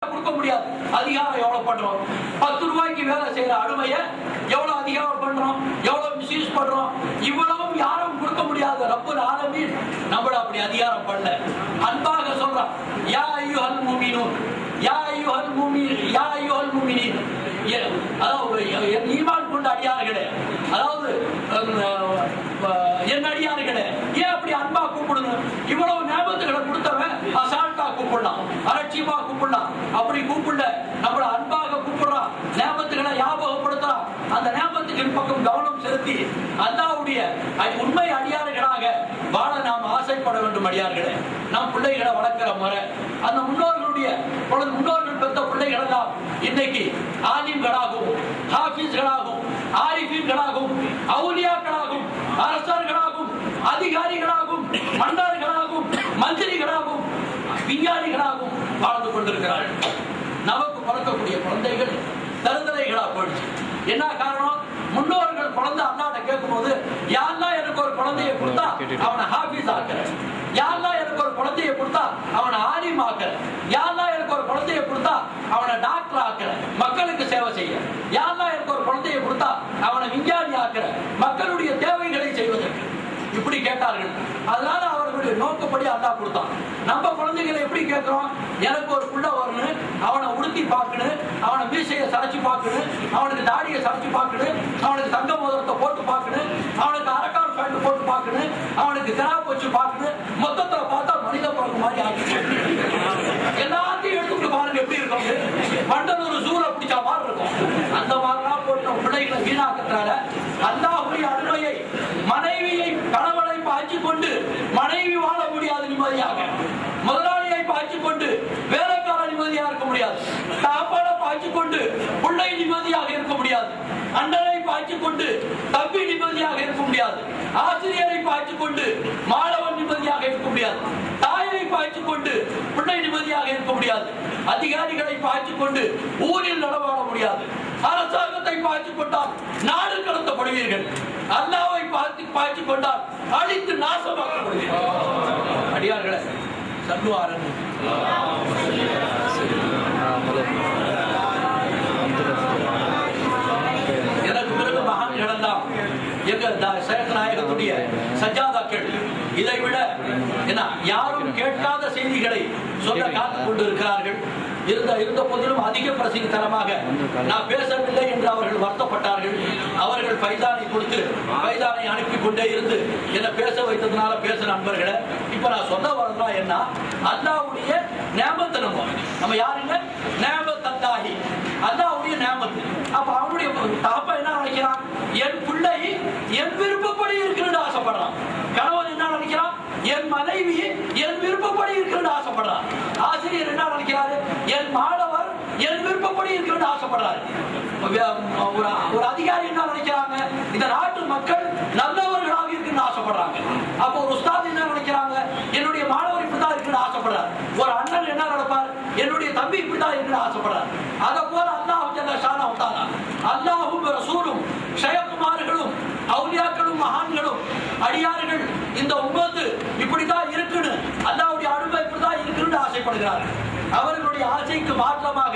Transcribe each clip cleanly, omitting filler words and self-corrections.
கொடுக்க முடியாது. அதிகாரம் எவ்வளவு பண்றோம்? 10 ரூபாய்க்கு வேலை செய்யற அடிமைய எவ்வளவு அதிகாரம் பண்றோம், எவ்வளவு மிஸ்யூஸ் பண்றோம். இவ்வளவும் யாரும் கொடுக்க முடியாது. ரப்பல் ஆலமீன் நம்மள அப்படி அதிகாரம் பண்ணல. அன்பாக சொல்றான், யா அய்யுஹல் முஃமினூன், யா அய்யுஹல் முஃமினீன், யா அய்யுஹல் முஃமினீன். அதாவது ஈமான் கொண்ட அடியார்களே, அதாவது என் அடியார்களே, ஏன் அப்படி அன்பா கூப்பிடுங்க? இவ்வளவு ஞாபகத்துகளை கொடுத்தவன் அசால்ட்டா கூப்பிடலாம், அலட்சியமா கூப்பிடலாம். அப்படி கூப்பிடல, நம்மள அன்பாக கூப்பிடுறான், ஞாபகத்துகளை ஞாபகப்படுத்துறான். அந்த ஞாபகத்துக்கு பக்கம் கவனம் செலுத்தி அல்லாஹ்வுடைய உண்மை அடியார்களாக வாழ நாம் ஆசைப்பட வேண்டும். அடியார்களே, நாம் பிள்ளைகளை வளர்க்கிற முறை, அந்த முன்னோர்களுடைய முன்னோர்கள் பெற்ற பிள்ளைகள் எல்லாம் இன்னைக்கு ஆலிம்களாகவும் ஹாஃபிஸ்களாகவும் ஆரிஃபீன்களாகவும் அவுலியாக்களாகவும் அரசர்களாகவும் அதிகாரிகளாகவும் மன்னர்களாகவும் மந்திரிகளாகவும் விஞ்ஞானிகளாகவும் வாழ்ந்து கொண்டிருக்கிறார்கள். நமக்கு பிறக்கக்கூடிய குழந்தைகள் தருதலைகளா போயிடுச்சு. என்ன காரணம்? முன்னோர்கள் குழந்தை அல்லாட்ட கேட்கும் போது, யாரெல்லாம் எனக்கு ஒரு குழந்தைய கொடுத்தா அவனை ஹாஃபிஸ் ஆக்குற, யாரெல்லாம் எனக்கு ஒரு குழந்தைய கொடுத்தா அவனை ஆலிம் ஆக்குற, யாரெல்லாம் எனக்கு ஒரு குழந்தைய கொடுத்தா அவனை டாக்டர் ஆக்குற, மக்களுக்கு சேவை செய்ய, யாரெல்லாம் எனக்கு ஒரு குழந்தைய கொடுத்தா அவனை விஞ்ஞானி ஆக்குற, மக்களுடைய தேவைகளை செய்வதற்கு இப்படி கேட்டார்கள். அதனால அவர்களுடைய நோக்கப்படி அல்லாஹ் கொடுத்தான். நம்ம குழந்தைகளை எப்படி கேட்கிறோம்? எனக்கு ஒரு புள்ள வரணும், அவனை உடுத்தி பார்க்கணும், அவனை மீசையை சரைச்சு பார்க்கணும், அவனுக்கு தாடியை சரைச்சு பார்க்கணும், அவனுக்கு தங்க மோதிரத்தை போட்டு பார்க்கணும், அவனுக்கு அரக்கால் பேண்ட் போட்டு பார்க்கணும், அவனுக்கு கிராப் வச்சு பார்க்கணும். மொத்தத்துல பார்த்தா மனித பிறகு மாதிரி ஆகிடுச்சு. எல்லாத்தையும் எடுத்துட்டு பாருங்க எப்படி இருக்கும். மண்டலூர் சூழ பிடிச்ச மாதிரி இருக்கும். அந்த மாதிரிலாம் போட்டு பிள்ளைகளை வீணாக்குறால அல்லாஹ்வுடைய அருளையை, மனைவியை கணவனை பாய்ச்சி கொண்டு மனைவி வாழ முடியாது நிம்மதியாக, முதலாளியை பாய்ச்சி கொண்டு வேலைக்கார நிம்மதியாக இருக்க முடியாது, தாப்பாட பாய்ச்சி கொண்டு பிள்ளை நிம்மதியாக இருக்க முடியாது, அண்ணனை பாய்ச்சி கொண்டு தம்பி நிம்மதியாக இருக்க முடியாது, ஆசிரியரை பாய்ச்சி கொண்டு மாணவன் நிம்மதியாக இருக்க முடியாது, தாயை பாய்ச்சி கொண்டு பிள்ளை நிம்மதியாக இருக்க முடியாது, அதிகாரிகளை பாய்ச்சி கொண்டு ஊரில் நடமாட முடியாது, அரசாங்கத்தை பாய்ச்சி கொண்டால் நாடு கடத்தப்படுவீர்கள், அல்லாஹ்வை பாய்ச்சி கொண்டால் அழித்து நாசமாக்கப்படுவீர்கள். அடியார்களே, சல்லுவாரன் எனக்கு பிறகு மகான்கள் எல்லாம் எங்க சேகநாயகத்துடைய சஜாதாக்கள் இதை விட என்ன யாரும் கேட்காத செய்திகளை சொல்ல காத்துக் கொண்டு இருக்கிறார்கள். இருந்த போதிலும் அதிக பிரசித்தி தரமாக நான் பேசவில்லை என்று அவர்கள் வருத்தப்பட்டார்கள். அவர்கள் பைதானை கொடுத்து பைதானை அனுப்பி கொண்டே இருந்து என்ன பேச வைத்ததுனால பேச நண்பர்களை இப்ப நான் சொல்ல வரலாம். என்ன அல்லாஹ்வுடைய நியாமத்து, நம்ம யாருங்க? நியாமத் அல்லாஹி, அல்லாஹ்வுடைய நியாமத்து. அப்ப அவனுடைய தாப்பா என்ன நினைக்கிறான்? என் பிள்ளை என் விருப்பப்படி இருக்குன்னு ஆசைப்படுறான். கணவன் என்ன நினைக்கிறான்? என் மனைவி என் விருப்பப்படி இருக்குன்னு ஆசைப்படுறான். ஆசிரியர் என்ன நினைக்கிறாரு? என் மாணவர் என் விருப்பப்படி இருக்குன்னு ஆசைப்படுறாரு. ஒரு அதிகாரி என்ன நினைக்கிறாங்க? இந்த நாட்டு மக்கள் நல்லவர்களாக இருக்குன்னு ஆசைப்படுறாங்க. அப்ப ஒரு உஸ்தாத் என்ன நினைக்கிறாங்க? என்னுடைய மாணவர் இப்படிதான் இருக்குன்னு ஆசைப்படுறாரு. ஒரு அண்ணன் என்ன நினைப்பார்? என்னுடைய தம்பி இப்படிதான் இருக்குன்னு ஆசைப்படுறாரு. அதை போல அல்லாஹ் ஜல்ல ஷானஹு வ தஆலா அல்லாஹ்வும் ரசூலும் ஷயகுமார்களும் அவுலியாக்களும் மகான்களும் அடியார்கள் இந்த உம்மத்து இப்படிதான் இருக்குன்னு, அல்லாஹ்வுடைய அருமை இப்படிதான் இருக்குன்னு ஆசைப்படுகிறார்கள். அவர்களுடைய ஆசைக்கு மாற்றமாக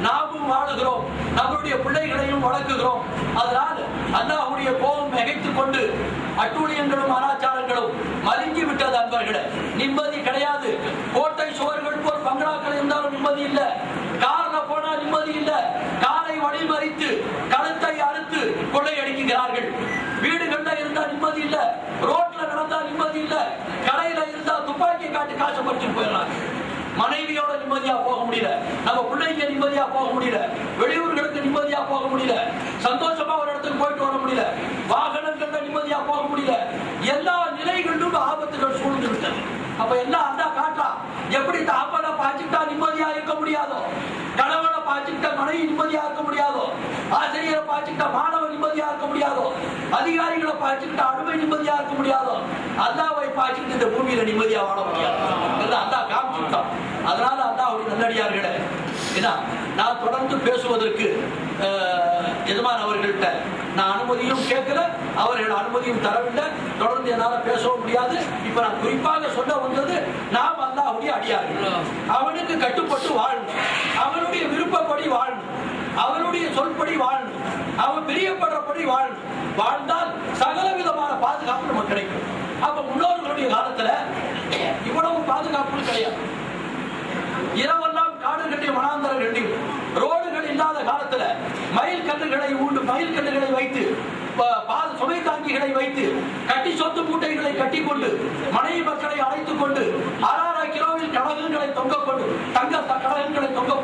நாமும் வாழுகிறோம், நம்முடைய பிள்ளைகளையும் வளர்க்குகிறோம். அதனால் அல்லாஹ்வுடைய கோபம் மிகைத்துக் கொண்டு அட்டூழியங்களும் அனாச்சாரங்களும் மலிங்கி விட்டது. அன்பர்களே, நிம்மதி கிடையாது. கோட்டை சுவர்கள் போல் பங்களாக்கள் இருந்தாலும் நிம்மதி இல்லை, கார்ல போனா நிம்மதி இல்லை, காரை வழிமறித்து கழுத்தை அறுத்து கொள்ளையடிக்கிறார்கள். வீடுகள்ல இருந்தா நிம்மதி இல்ல, ரோட்ல நடந்தா நிம்மதி இல்ல, கடையில இருந்தா துப்பாக்கி காட்டி காசு பறிச்சு போயிடறாங்க. மனைவியோட நிம்மதியா போக முடியல, நம்ம பிள்ளைங்க நிம்மதியா போக முடியல, வெளியூர்களுக்கு நிம்மதியா போக முடியல, சந்தோஷமா ஒரு இடத்துக்கு போயிட்டு வர முடியல, வாகனங்கள்ல நிம்மதியா போக முடியல. எல்லா நிலைகளிலும் ஆபத்துகள் சூழ்ந்து விட்டது. அப்ப எல்லாம் அந்த காட்டா எப்படி தாப்பனை பாய்ச்சிட்டா நிம்மதியா இருக்க முடியாதோ, கணவனை பாய்ச்சிட்ட மனைவி நிம்மதியா இருக்க முடியாதோ, ஆசிரியரை பாய்ச்சிட்ட மாணவன் நிம்மதியா இருக்க முடியாதோ, அதிகாரிகளை பாய்ச்சிட்ட அடிமை நிம்மதியா இருக்க முடியாதோ, அல்லாஹ்வை பாய்ச்சிட்டு இந்த பூமியில நிம்மதியா வாழ முடியாது. அல்லாஹ் காமிச்சுட்டான். அதனால அல்லாஹ்வுடைய நல்லடியார்களே, நான் தொடர்ந்து பேசுவதற்கு எஜமான் அவர்கள்ட்ட நான் அனுமதியும் கேட்கல, அவர்கள் அனுமதியும் தரவில்லை. தொடர்ந்து என்னால பேசவும் முடியாது. இப்ப நான் குறிப்பாக சொல்ல வந்தது, நாம் அல்லாஹ்வுடைய அடியார்கள், அவனுக்கு கட்டுப்பட்டு வாழணும். அவன் விருப்பப்படி வாழணும், அவன் பிரியப்படுறபடி வாழணும். வாழ்ந்தால் சகல விதமான பாதுகாப்பு நமக்கு கிடைக்கும். அப்ப முன்னோர்களுடைய காலத்துல இவ்வளவு பாதுகாப்பு கிடையாது. இரவெல்லாம் காடு கட்டிய வனாந்தரங்கள், ரோடுகள் இல்லாத காலத்துல மயில் கல்லுகளை வைத்து சுமை தாங்கிகளை வைத்து கட்டி சொத்து மூட்டைகளை கட்டி கொண்டு மனைவி மக்களை அழைத்துக் கொண்டு 6 கிலோவில் கடகங்களை தொங்க கொண்டு தங்க கடகங்களை தொங்க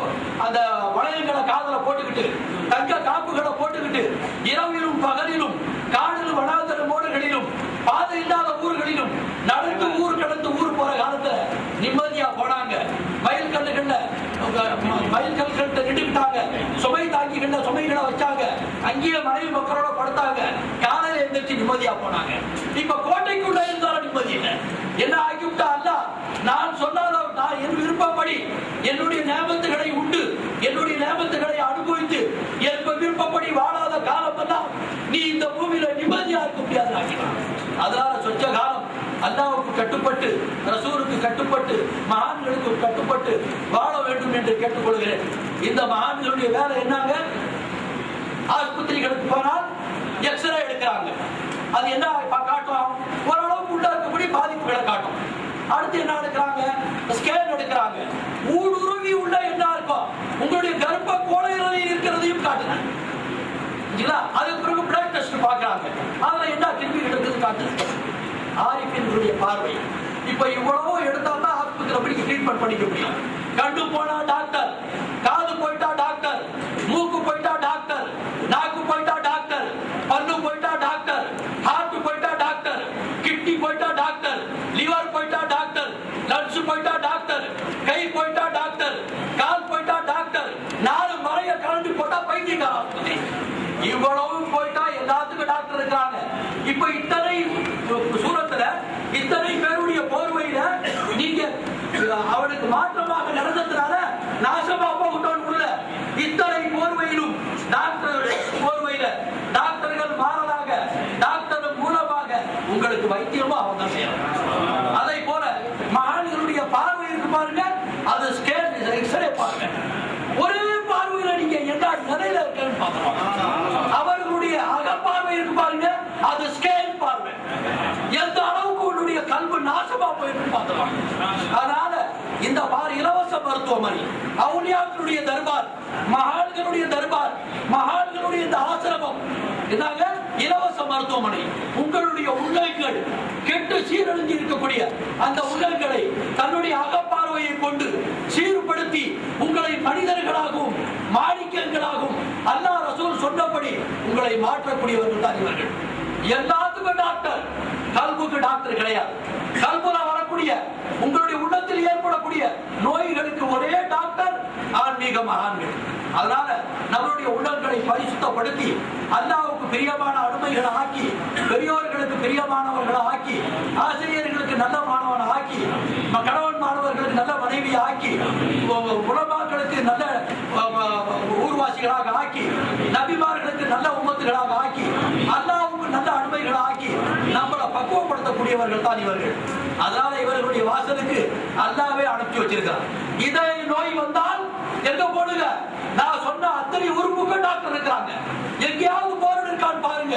அந்த வளையங்களை காதல போட்டுக்கிட்டு தங்க காப்புகளை போட்டுக்கிட்டு இரவிலும் பகலிலும் காடிலும் வனாந்தர மோடுகளிலும் பாதை இல்லாத ஊர்களிலும் நடந்து ஊர் கடந்து ஊர் போற காலத்துல நிம்மதியா போனாங்க. மயில் கல்லுகள்ல நின்றுட்டாங்க, சுமை தாங்கிகள்ல சுமைகளை வச்சாங்க, அங்கேயே மனைவி மக்களோட படுத்தாங்க, காலையில எழுந்திரிச்சு நிம்மதியா போனாங்க. இப்ப கோட்டைக்குள்ள இருந்தாலும் நிம்மதி இல்லை. என்ன ஆகிவிட்டா அல்ல, நான் சொன்னாலும் நான் என் விருப்பப்படி என்னுடைய நேமத்துகளை உண்டு, என்னுடைய நேமத்துகளை அனுபவித்து என் விருப்பப்படி வாழாத காலம் எல்லாம் நீ இந்த பூமியில நிம்மதியா இருக்க முடியாது. அதனால சொச்ச காலம் அல்லாஹ்வுக்கு கட்டுப்பட்டு, ரசூலுக்கு கட்டுப்பட்டு, மகான்களுக்கு கட்டுப்பட்டு வாழ வேண்டும் என்று கேட்டுக்கொள்கிறேன். இந்த மகான்களுடைய வேலை என்னங்க? ஆஸ்பத்திரிகளுக்கு போனால் எக்ஸ்ரே எடுக்கிறாங்க. அது என்ன காட்டும்? ஓரளவுக்கு உள்ள இருக்கபடி பாதிப்புகளை காட்டும். அடுத்து என்ன எடுக்கிறாங்க? ஸ்கேன் எடுக்கிறாங்க. ஊடுருவி உள்ள என்ன இருக்கும்? உங்களுடைய கர்ப்ப கோளைகளில் இருக்கிறதையும் காட்டுறாங்க. அதுக்கு பிறகு பிளட் டெஸ்ட் பாக்குறாங்க. அதுல என்ன கிருமி எடுக்கிறது காட்டுது. ஆரிஃபின்களுடைய பார்வை. இப்ப இவ்வளவு எடுத்தா தான் ஆஸ்பத்திரி ட்ரீட்மெண்ட் பண்ணிக்க முடியும். கண்டு போனா டாக்டர், காது போயிட்டா டாக்டர், மூக்கு போயிட்டா டாக்டர், நாக்கு போயிட்டா டாக்டர், பல்லு போயிட்டா டாக்டர், ஹார்ட் போயிட்டா டாக்டர், கிட்னி போயிட்டா டாக்டர், லிவர் போயிட்டா டாக்டர், லங்ஸ் போயிட்டா டாக்டர், கை போயிட்டா டாக்டர், கால் போயிட்டா டாக்டர், 4 மறைய கலந்து போட்டா பைத்தியக்கார ஆஸ்பத்திரி. இவ்வளவு போயிட்டா எல்லாத்துக்கும் டாக்டர் இருக்கிறாங்க. இப்ப இத்தனை சூரத்துல இத்தனை பேருடைய போர்வையில நீங்க அவனுக்கு மாற்றமாக நடந்ததுனால நாசமா போகட்டும் உள்ள இத்தனை போர்வையிலும் டாக்டர் போர்வையில டாக்டர்கள் மாறலாக டாக்டர் மூலமாக உங்களுக்கு வைத்தியமா அவங்க செய்யலாம். அதை போல மகான்களுடைய பார்வை இருக்கு பாருங்க, அது ஸ்கேன் எக்ஸ்ரே பாருங்க. ஒரே பார்வையில நீங்க என்ன நிலையில இருக்கன்னு பாக்கலாம். அவர்களுடைய அகப்பார்வை இருக்கு பாருங்க, அது ஸ்கேன் பார்வை. எந்த அளவுக்கு உன்னுடைய கல்வி நாசமா போயிருக்கு பாக்கலாம். அதனால இந்த இலவச மருத்துவமனை, அவுலியாக்களுடைய தர்பார், மகான்களுடைய தர்பார், மகான்களுடைய இந்த ஆசிரமம் என்னங்க இலவச மருத்துவமனை. உங்களுடைய உள்ளங்கள் கெட்டு சீரழிஞ்சு இருக்கக்கூடிய அந்த உள்ளங்களை தன்னுடைய அகப்பார்வையை கொண்டு சீர்படுத்தி உங்களை மனிதர்களாகவும் மாணிக்கங்களாகவும் அல்லாஹ் ரசூல் சொன்னபடி உங்களை மாற்றக்கூடியவர்கள் தான் இவர்கள். எல்லாத்துக்கும் டாக்டர், கல்புக்கு டாக்டர் கிடையாது. கல்புல வரக்கூடிய உங்களுடைய உள்ளத்தில் ஏற்படக்கூடிய நோய்களுக்கு ஒரே டாக்டர் ஆன்மீக மகான்கள். அதனால நம்மளுடைய உள்ளங்களை பரிசுத்தப்படுத்தி அல்லாஹ்வுக்கு பிரியமான அடிமைகளை ஆக்கி, பெரியோர்களுக்கு பிரியமானவர்களை ஆக்கி, ஆசிரியர்களுக்கு நல்ல மாணவனை ஆக்கி, கணவன் மாணவர்களுக்கு நல்ல மனைவி ஆக்கி, உலமாக்களுக்கு நல்ல ஊர்வாசிகளாக ஆக்கி, நபிமார்களுக்கு நல்ல உம்மத்துகளாக ஆக்கி, அல்லாஹ்வுக்கு நல்ல அடிமைகளை ஆக்கி நம்மளை பக்குவப்படுத்தக்கூடியவர்கள் தான் இவர்கள். அதனால இவர்களுடைய வாசலுக்கு அல்லாஹ்வே அனுப்பி வச்சிருக்கிறார். இதய நோய் வந்தால் எங்க போடுங்க? நான் சொன்ன அத்தனை உறுப்புக்கு டாக்டர் இருக்கிறாங்க. எங்கேயாவது போர்டு இருக்கான்னு பாருங்க.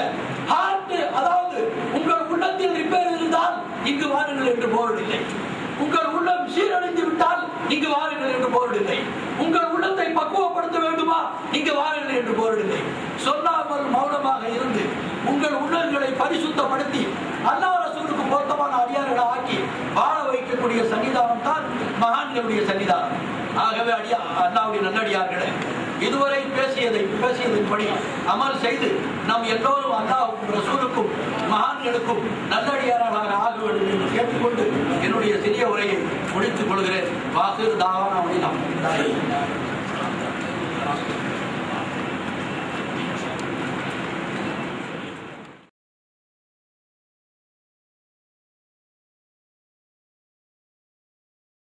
ஹார்ட், அதாவது உங்கள் உள்ளத்தில் ரிப்பேர் இருந்தால் இங்கு வாருங்கள் என்று போர்டு இல்லை. உங்கள் உள்ளம் சீரழிந்து விட்டால் இங்கு வாருங்கள் என்று போர்டு இல்லை. உங்கள் உள்ளத்தை பக்குவப்படுத்த வேண்டுமா, இங்கு வாருங்கள் என்று போர்டு இல்லை. சொல்லாமல் மௌனமாக இருந்து உங்கள் உள்ளங்களை பரிசுத்தப்படுத்தி அல்லாஹ் ரசூலுக்கு பொருத்தமான அடியார்களை ஆக்கி வாழ வைக்கக்கூடிய சன்னிதானம் தான் மகான்களுடைய சன்னிதானம். ஆகவே அல்லாஹ்வுடைய நல்லடியார்களே, இதுவரை பேசியதன்படி அமல் செய்து நம் எல்லோரும் அல்லாஹ்வுக்கும் ரசூலுக்கும் மகான்களுக்கும் நல்லடியார்களாக ஆக வேண்டும் என்று கேட்டுக்கொண்டு என்னுடைய சிறிய உரையை முடித்துக் கொள்கிறேன். வாசிர் தாவான